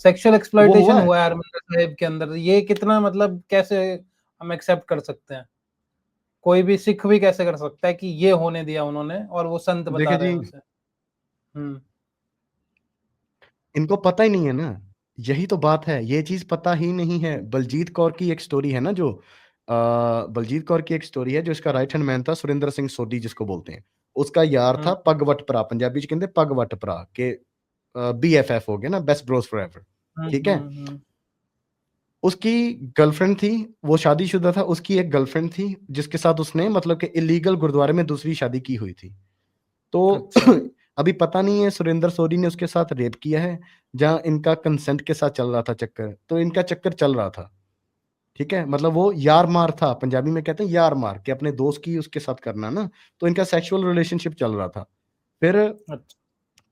Sexual वो exploitation हुआ है। हुआ है हरमिंदर साहिब के अंदर, ये कितना मतलब कैसे हम एक्सेप्ट कर सकते हैं? कोई भी सिख भी कैसे कर सकता है कि ये होने दिया उन्होंने, और वो संत बता देखिए रहे जी, हैं उसे। इनको पता ही नहीं है ना, यही तो बात है, ये चीज पता ही नहीं है। बलजीत कौर की एक स्टोरी है ना, जो बलजीत कौर की एक स्टोरी है, जो इसका राइट हैंड मैन था सुरेंद्र सिंह सोडी जिसको बोलते हैं, उसका यार था पगवट भरा, पंजाबी च कहते पगवट भरा के BFF हो गया ना, बेस्ट ब्रोस फॉरएवर, ठीक है। उसकी गर्लफ्रेंड थी, वो शादीशुदा था, उसकी एक गर्लफ्रेंड थी जिसके साथ उसने मतलब कि इलीगल गुरुद्वारे में दूसरी शादी की हुई थी। तो अच्छा। अभी पता नहीं है सुरेंद्र सोडी ने उसके साथ रेप किया है, जहां इनका कंसेंट के साथ चल रहा था चक्कर, तो इनका चक्कर चल रहा था, ठीक है। मतलब वो यार मार था, पंजाबी में कहते हैं यार मार, कि अपने दोस्त की उसके साथ करना ना, तो इनका सेक्सुअल रिलेशनशिप चल रहा था। फिर अच्छा।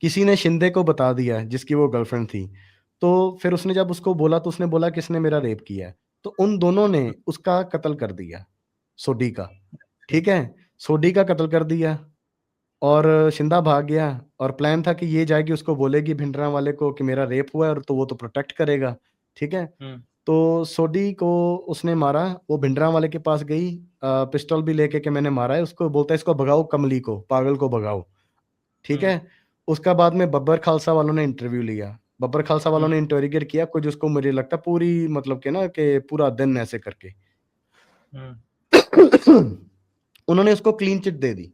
किसी ने शिंदे को बता दिया, जिसकी वो गर्लफ्रेंड थी, तो फिर उसने जब उसको बोला तो उसने बोला किसने मेरा रेप किया है, तो उन दोनों ने उसका कत्ल कर दिया, सोडी का, ठीक है। सोडी का कत्ल कर दिया और शिंदा भाग गया, और प्लान था कि ये जाएगी उसको बोलेगी भिंडरा वाले को कि मेरा रेप हुआ है, और तो वो तो प्रोटेक्ट करेगा, ठीक है। तो सोडी को उसने मारा, वो भिंडरा वाले के पास गई, पिस्टल भी लेके कि मैंने मारा है उसको, बोलता है इसको भगाओ, कमली को, पागल को भगाओ, ठीक है। उसका बाद में बब्बर खालसा वालों ने इंटरव्यू लिया, बब्बर खालसा वालों ने इंटरोगेट किया कुछ, उसको मुझे लगता है पूरी मतलब के ना कि पूरा दिन ऐसे करके उन्होंने उसको क्लीन चिट दे दी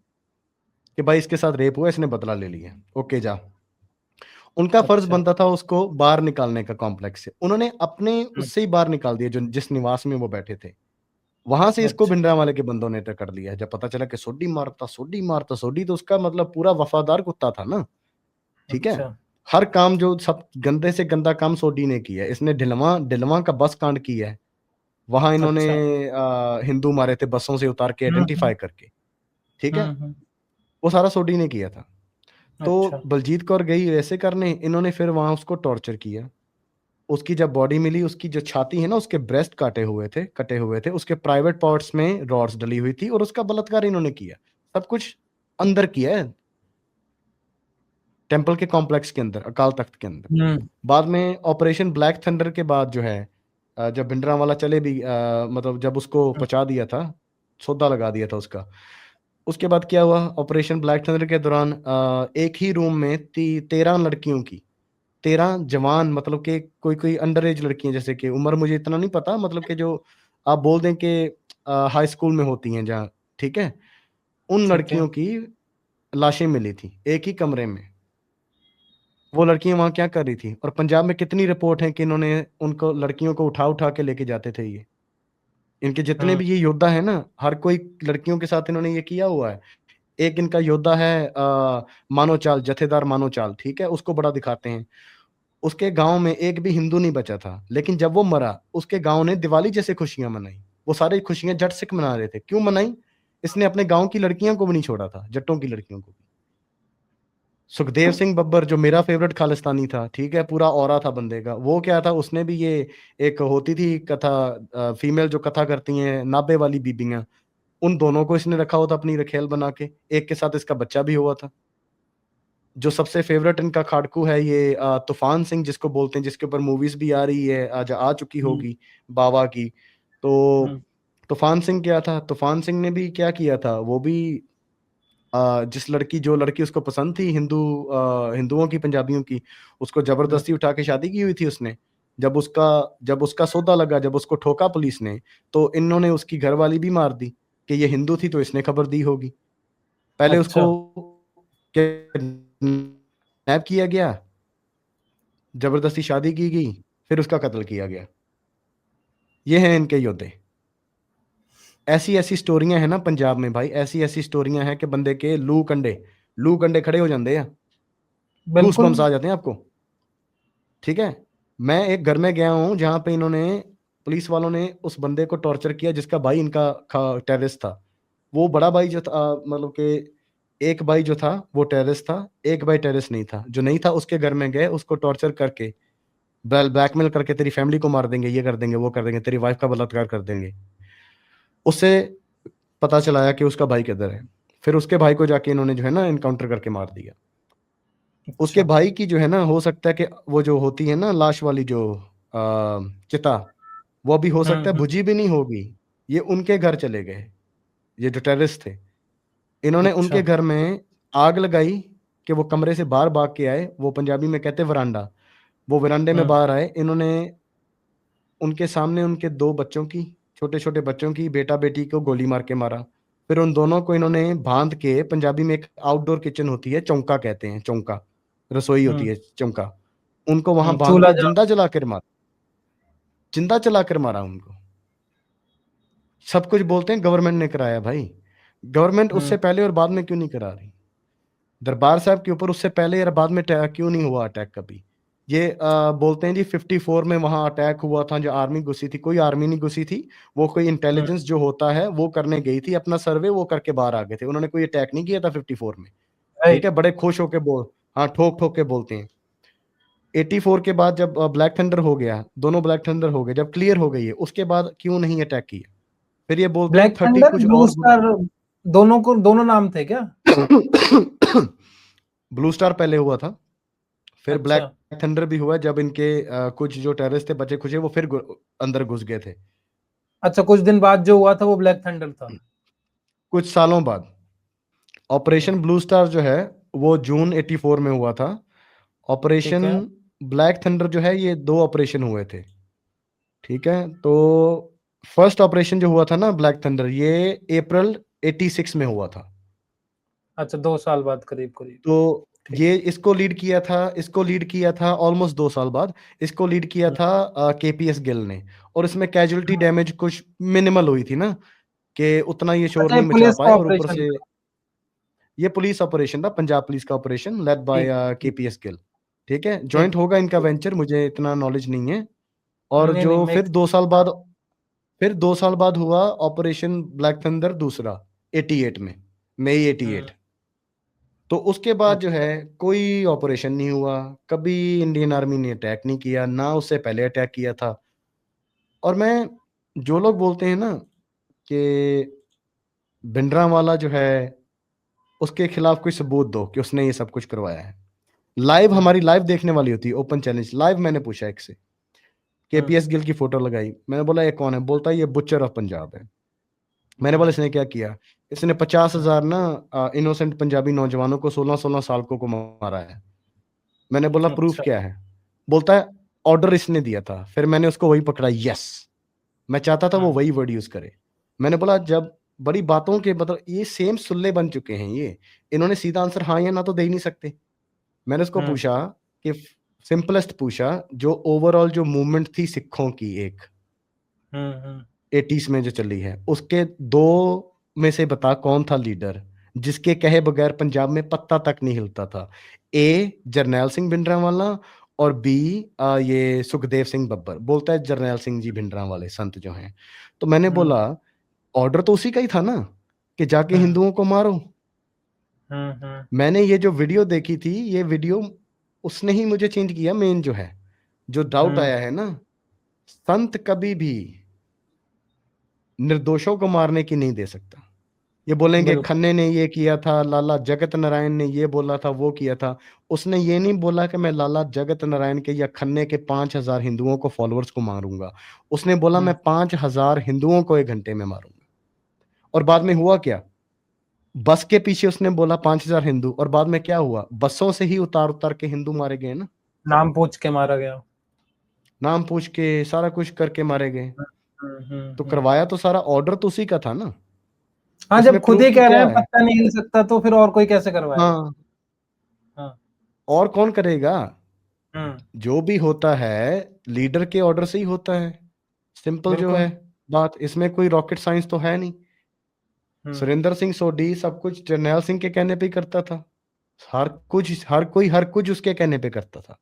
कि भाई इसके साथ रेप हुआ, इसने बदला ले लिया, ओके जा। उनका फर्ज अच्छा। बनता था उसको बाहर निकालने का कॉम्प्लेक्स से, उन्होंने अपने उससे ही बाहर निकाल दिया, जो जिस निवास में वो बैठे थे, वहां से इसको अच्छा। भिंडरा वाले के बंदों ने कर लिया। जब पता चला कि सोडी मारता, सोडी मारता, सोडी तो उसका मतलब पूरा वफादार कुत्ता था ना, ठीक है। अच्छा। हर काम जो सब गंदे से गंदा काम सोडी ने किया है, इसने ढिलवा का बस कांड किया है, वहां इन्होंने अच्छा। हिंदू मारे थे बसों से उतार के आइडेंटिफाई करके, ठीक है। वो सारा सोडी ने किया था। तो अच्छा। बलजीत कौर गई वैसे करने, इन्होंने फिर वहां उसको टॉर्चर किया। उसकी जब बॉडी मिली, उसकी जो छाती है ना, उसके ब्रेस्ट कटे हुए थे, उसके प्राइवेट पार्ट्स में रॉड्स डली हुई थी, और उसका बलात्कार इन्होंने किया, सब कुछ अंदर किया है, टेंपल के कॉम्प्लेक्स के अंदर, अकाल तख्त के अंदर। बाद में ऑपरेशन ब्लैक थंडर के बाद जो है, जब भिंडरावाला चले भी, मतलब जब उसको पचा दिया था, सौदा लगा दिया था उसका, उसके बाद क्या हुआ, ऑपरेशन ब्लैक थंडर के दौरान एक ही रूम में 13 लड़कियों की, 13 जवान, मतलब कि कोई कोई अंडर एज लड़कियां, जैसे कि उम्र मुझे इतना नहीं पता, मतलब कि जो आप बोल दें कि हाई स्कूल में होती हैं जहाँ, ठीक है, उन ठीक है। लड़कियों की लाशें मिली थी एक ही कमरे में। वो लड़कियां वहां क्या कर रही थी, और पंजाब में कितनी रिपोर्ट है कि इन्होंने उनको लड़कियों को उठा उठा के लेके जाते थे, ये इनके जितने भी ये योद्धा है ना, हर कोई लड़कियों के साथ इन्होंने ये किया हुआ है। एक इनका योद्धा है मानोचाल, जथेदार मानोचाल, ठीक है, उसको बड़ा दिखाते हैं। उसके गांव में एक भी हिंदू नहीं बचा था, लेकिन जब वो मरा, उसके गांव ने दिवाली जैसे खुशियां मनाई। वो सारी खुशियां जट सिख मना रहे थे, क्यों मनाई? इसने अपने गांव की लड़कियों को भी नहीं छोड़ा था, जट्टों की लड़कियों को भी। सुखदेव सिंह बब्बर, जो मेरा फेवरेट खालिस्तानी था, ठीक है, पूरा औरा था बंदे का, वो क्या था, उसने भी ये एक होती थी कथा, फीमेल जो कथा करती हैं, नाबे वाली बीबियां, उन दोनों को इसने रखा हुआ था अपनी रखेल बना के, एक के साथ इसका बच्चा भी हुआ था। जो सबसे फेवरेट इनका खाड़कू है ये तूफान सिंह जिसको बोलते हैं, जिसके ऊपर मूवीज भी आ रही है, आज आ चुकी होगी, बाबा की। तो तूफान सिंह क्या था, तूफान सिंह ने भी क्या किया था, वो भी जो लड़की उसको पसंद थी, हिंदुओं की, पंजाबियों की, उसको जबरदस्ती उठा के शादी की हुई थी उसने। जब उसका सौदा लगा, जब उसको ठोका पुलिस ने, तो इन्होंने उसकी घरवाली भी मार दी कि ये हिंदू थी तो इसने खबर दी होगी। पहले उसको अच्छा। किडनैप किया गया, जबरदस्ती शादी की गई, फिर उसका कत्ल किया गया। ये हैं इनके योद्धे। ऐसी ऐसी स्टोरियां हैं ना पंजाब में भाई, ऐसी ऐसी स्टोरियां हैं कि बंदे के लू कंडे खड़े हो जाते हैं, गूस बिल्कुल। बम्स आ जाते हैं आपको, ठीक है। मैं एक घर में गया हूं जहां पे इन्होंने, पुलिस वालों ने उस बंदे को टॉर्चर किया जिसका भाई इनका टेररिस्ट था। वो बड़ा भाई जो था, मतलब कि एक भाई जो था वो टेररिस्ट था, एक भाई टेररिस्ट नहीं था। जो नहीं था उसके घर में गए, उसको टॉर्चर करके, ब्लैकमेल करके, तेरी फैमिली को मार देंगे, ये कर देंगे, वो कर देंगे, तेरी वाइफ का बलात्कार कर देंगे। उससे पता चलाया कि उसका भाई किधर है, फिर उसके भाई को जाके इन्होंने जो है ना एनकाउंटर करके मार दिया। उसके अच्छा। भाई की जो है ना, हो सकता है कि वो जो होती है ना लाश वाली जो चिता, वो भी हो सकता है हम्म। बुझी भी नहीं होगी। ये उनके घर चले गए, ये जो टेररिस्ट थे, इन्होंने अच्छा। उनके घर में आग लगाई कि वो कमरे से बाहर भाग के आए। वो पंजाबी में कहते हैं वरांडा। वो वरांडे में हम्म। बाहर आए, इन्होंने उनके सामने उनके दो बच्चों की, छोटे छोटे बच्चों की, बेटा बेटी को गोली मार के मारा। फिर उन दोनों को इन्होंने बांध के, पंजाबी में एक आउटडोर किचन होती है, चौंका कहते हैं, चौंका रसोई होती हम्म। है, चौंका, उनको वहां बांध चूल्हा के जला। जिंदा जलाकर मारा, जिंदा जलाकर मारा उनको। सब कुछ बोलते हैं गवर्नमेंट ने कराया, भाई गवर्नमेंट उससे हम्म। पहले और बाद में क्यों नहीं करा रही? दरबार साहब के ऊपर उससे पहले या बाद में क्यों नहीं हुआ अटैक कभी? ये बोलते हैं जी 54 में वहां अटैक हुआ था, जो आर्मी घुसी थी। कोई आर्मी नहीं घुसी थी, वो कोई हम्म। इंटेलिजेंस जो होता है वो करने गई थी, अपना सर्वे वो करके बाहर आ गए थे। उन्होंने कोई अटैक नहीं किया था 54 में। ठीक राइट। है, बड़े खुश होके बोल, हाँ ठोक ठोक के बोलते हैं। 84 के बाद जब ब्लैक थंडर हो गया, दोनों ब्लैक थंडर हो गए, जब क्लियर हो गई है, उसके बाद क्यों नहीं अटैक किया? फिर ये बोलते हैं ब्लैक 30 थंडर कुछ ब्लू और स्टार, दोनों को दोनों नाम थे क्या? ब्लू स्टार पहले हुआ था, फिर अच्छा। ब्लैक थंडर भी हुआ जब इनके कुछ जो टेररिस्ट थे बचे खुचे, वो फिर अंदर घुस गए थे अच्छा, कुछ दिन बाद जो हुआ था वो ब्लैक थंडर था। कुछ सालों बाद। ऑपरेशन ब्लू स्टार जो है वो जून 84 में हुआ था। ठीक ऑपरेशन है। ब्लैक थंडर जो है, ये दो ऑपरेशन हुए थे। ठीक है, तो फर्स्ट ऑपरेशन जो हुआ था ना ब्लैक थंडर, ये अप्रैल 86 में हुआ था। अच्छा, 2 साल बाद करीब करीब। तो ठीक। ये इसको लीड किया था ऑलमोस्ट 2 साल बाद। इसको लीड किया था केपीएस गिल ने। और इसमें कैजुअलिटी डैमेज कुछ मिनिमल हुई थी ना, कि उतना ये शोर अच्छा, ये नहीं मचा पुलिस का पाए। और ऊपर ऑपरेशन से था। ये पुलिस ऑपरेशन था, पंजाब पुलिस का ऑपरेशन लेड बाय ठीक है। ठीक। केपीएस गिल। ठीक है, ठीक जॉइंट होगा इनका वेंचर, मुझे इतना नॉलेज नहीं है। और नहीं नहीं, जो मेक। फिर 2 साल बाद हुआ ऑपरेशन ब्लैक थंडर दूसरा, 88 में, मई 88। तो उसके बाद जो अच्छा। है कोई ऑपरेशन नहीं हुआ, कभी इंडियन आर्मी ने अटैक नहीं किया, ना उससे पहले अटैक किया था। और मैं, जो लोग बोलते हैं ना कि भिंडरांवाला जो है उसके खिलाफ कोई सबूत दो कि उसने ये सब कुछ करवाया है। लाइव, हम्म। हमारी लाइव देखने वाली होती है, ओपन चैलेंज लाइव। मैंने पूछा एक से, हम्म। केपीएस गिल की फोटो लगाई, मैंने बोला ये कौन है? बोलता है ये बुचर ऑफ पंजाब है। मैंने बोला हम्म। इसने क्या किया? इसने 50,000 ना इनोसेंट पंजाबी नौजवानों को, 16-16 साल को मारा है। मैंने बोला प्रूफ अच्छा। क्या है? बोलता है ऑर्डर इसने दिया था। फिर मैंने उसको वही पकड़ा, यस, मैं चाहता था वो हम्म। वही वर्ड यूज करे। मैंने बोला जब बड़ी बातों के, मतलब ये सेम सुल्ले बन चुके हैं ये, इन्होंने सीधा आंसर हाँ या ना तो दे ही नहीं सकते। मैंने उसको हम्म। पूछा कि, सिंपलेस्ट पूछा, जो ओवरऑल जो मूवमेंट थी सिखों की, एक हम्म। 80s में जो चली है, उसके दो में से बता कौन था लीडर जिसके कहे बगैर पंजाब में पत्ता तक नहीं हिलता था? ए जरनैल सिंह भिंडरांवाला, और बी ये सुखदेव सिंह बब्बर। बोलता है जरनैल सिंह जी भिंडरांवाले संत जो हैं। तो मैंने हम्म। बोला ऑर्डर तो उसी का ही था ना, कि जाके हम्म। हिंदुओं को मारो। हम्म। मैंने ये जो वीडियो देखी थी, ये वीडियो उसने ही मुझे चेंज किया। मेन जो है, जो डाउट हम्म। आया है ना, संत कभी भी निर्दोषों को मारने की नहीं दे सकता। ये बोलेंगे बिल्कुल। खन्ने ने ये किया था, लाला जगत नारायण ने ये बोला था, वो किया था। उसने ये नहीं बोला कि मैं लाला जगत नारायण के या खन्ने के 5,000 हिंदुओं को, फॉलोअर्स को मारूंगा। उसने बोला मैं 5,000 हिंदुओं को 1 घंटे में मारूंगा। और बाद में हुआ क्या? बस के पीछे उसने बोला 5,000 हिंदू, और बाद में क्या हुआ? बसों से ही उतार उतार के हिंदू मारे गए ना, नाम पूछ के मारा गया। नाम पूछ के सारा कुछ करके मारे गए। तो हम्म। करवाया तो सारा, ऑर्डर तो उसी का था ना। हाँ, जब इसमें खुद ही प्रूफ की कह रहे क्या हैं है? पत्ता नहीं हिल सकता तो फिर और कोई कैसे करवाएगा? हाँ, हाँ। और कौन करेगा? हम्म। जो भी होता है लीडर के ऑर्डर से ही होता है। सिंपल जो बिल्कुल। है बात, इसमें कोई रॉकेट साइंस तो है नहीं। हम्म। सुरेंद्र सिंह सोडी सब कुछ जरनैल सिंह के कहने पे ही करता था। हर कुछ, हर कोई हर कुछ उसके कहने पे करता था।